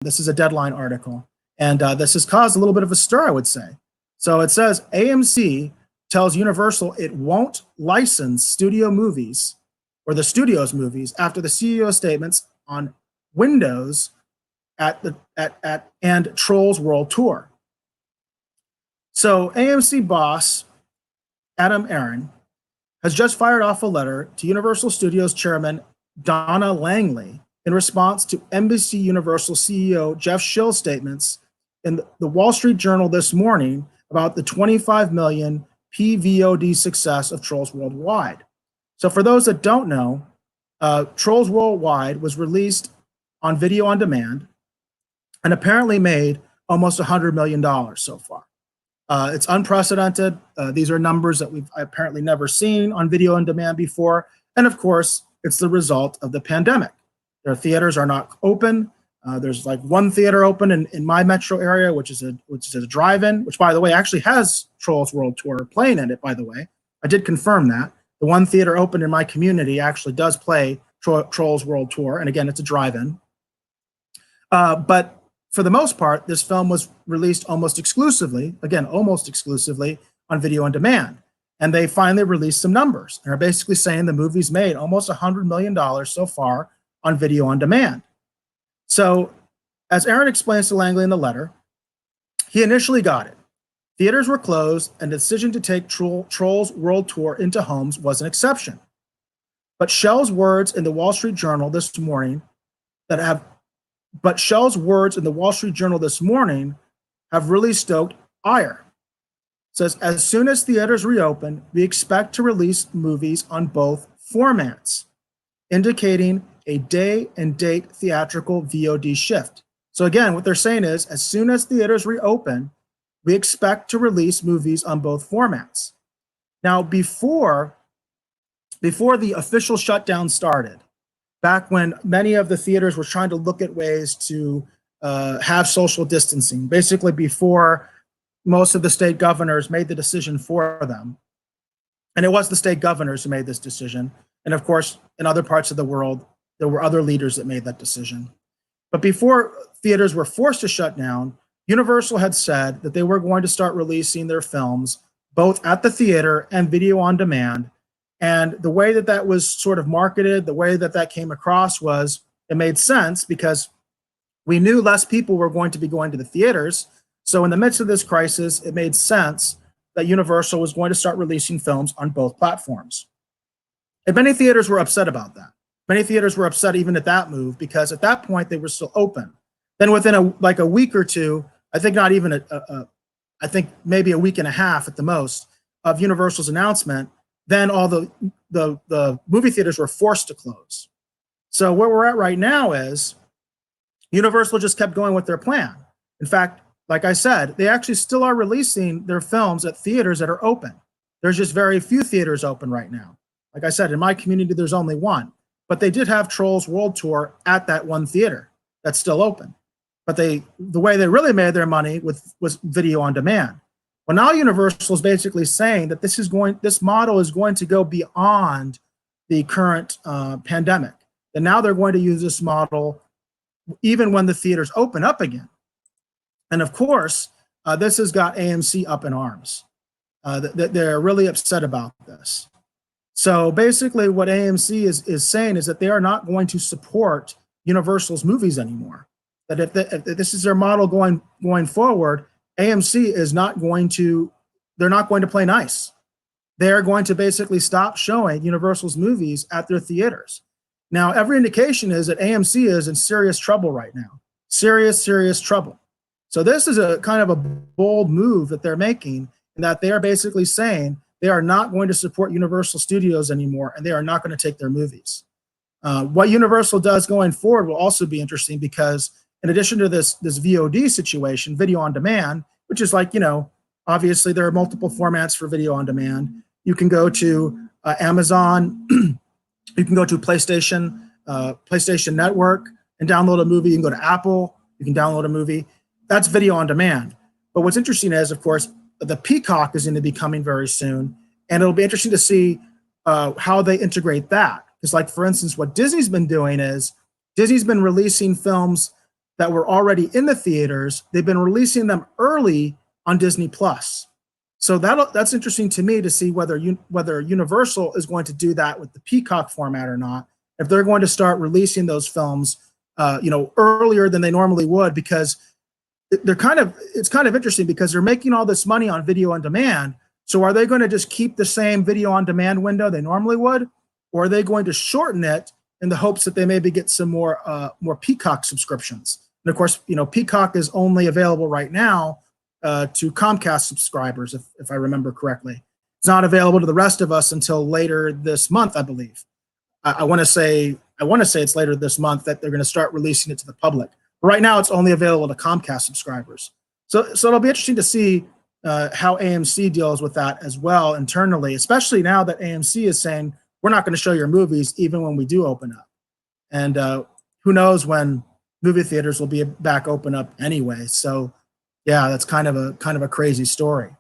This is a Deadline article, and this has caused a little bit of a stir, I would say. So it says AMC tells Universal it won't license studio movies or the studio's movies after the CEO statements on Windows and Trolls World Tour. So AMC boss Adam Aron has just fired off a letter to Universal Studios chairman Donna Langley in response to NBC Universal CEO Jeff Schill's statements in the Wall Street Journal this morning about the 25 million PVOD success of Trolls Worldwide. So for those that don't know, Trolls Worldwide was released on video on demand and apparently made almost $100 million so far. It's unprecedented. These are numbers that we've apparently never seen on video on demand before. And of course, it's the result of the pandemic. Their theaters are not open. There's like one theater open in my metro area, which is a drive-in, which by the way actually has Trolls World Tour playing in it, by the way. I did confirm that. The one theater open in my community actually does play Trolls World Tour. And again, it's a drive-in. But for the most part, this film was released almost exclusively on video on demand. And they finally released some numbers and are basically saying the movie's made almost $100 million so far on video on demand. So as Aaron explains to Langley in the letter, he initially got it. Theaters were closed and the decision to take Trolls World Tour into homes was an exception. But Schell's words in the Wall Street Journal this morning have really stoked ire. It says, as soon as theaters reopen, we expect to release movies on both formats, indicating a day and date theatrical VOD shift. So again, what they're saying is, as soon as theaters reopen, we expect to release movies on both formats. Now, before the official shutdown started, back when many of the theaters were trying to look at ways to have social distancing, basically before most of the state governors made the decision for them. And it was the state governors who made this decision. And of course, in other parts of the world, there were other leaders that made that decision. But before theaters were forced to shut down, Universal had said that they were going to start releasing their films both at the theater and video on demand. And the way that that was sort of marketed, the way that that came across was it made sense because we knew less people were going to be going to the theaters. So in the midst of this crisis, it made sense that Universal was going to start releasing films on both platforms. And many theaters were upset about that. Many theaters were upset even at that move because at that point they were still open. Then within a week or two, I think not even I think maybe a week and a half at the most of Universal's announcement, then all the movie theaters were forced to close. So where we're at right now is Universal just kept going with their plan. In fact, like I said, they actually still are releasing their films at theaters that are open. There's just very few theaters open right now. Like I said, in my community, there's only one. But they did have Trolls World Tour at that one theater that's still open. But the way they really made their money was video on demand. Well, now Universal is basically saying that this model is going to go beyond the current pandemic. And now they're going to use this model even when the theaters open up again. And of course, this has got AMC up in arms. They're really upset about this. So basically what AMC is saying is that they are not going to support Universal's movies anymore. That if this is their model going forward, AMC is not going to, they're not going to play nice. They're going to basically stop showing Universal's movies at their theaters. Now, every indication is that AMC is in serious trouble right now. Serious trouble. So this is a kind of a bold move that they're making, in that they are basically saying they are not going to support Universal Studios anymore, and they are not going to take their movies. What Universal does going forward will also be interesting because in addition to this VOD situation, video on demand, which is like, obviously there are multiple formats for video on demand. You can go to Amazon, you can go to PlayStation Network and download a movie. You can go to Apple, you can download a movie. That's video on demand. But what's interesting is, of course, the Peacock is going to be coming very soon. And it'll be interesting to see how they integrate that. Because like, for instance, what Disney's been doing is Disney's been releasing films that were already in the theaters, they've been releasing them early on Disney Plus. So that's interesting to me to see whether Universal is going to do that with the Peacock format or not. If they're going to start releasing those films, earlier than they normally would, because it's kind of interesting because they're making all this money on video on demand. So are they going to just keep the same video on demand window they normally would, or are they going to shorten it in the hopes that they maybe get some more Peacock subscriptions? And of course, Peacock is only available right now to Comcast subscribers, if I remember correctly. It's not available to the rest of us until later this month, I believe. I want to say it's later this month that they're going to start releasing it to the public. But right now, it's only available to Comcast subscribers. So it'll be interesting to see how AMC deals with that as well internally, especially now that AMC is saying we're not going to show your movies even when we do open up. And who knows when movie theaters will be back open up anyway. So yeah, that's kind of a crazy story.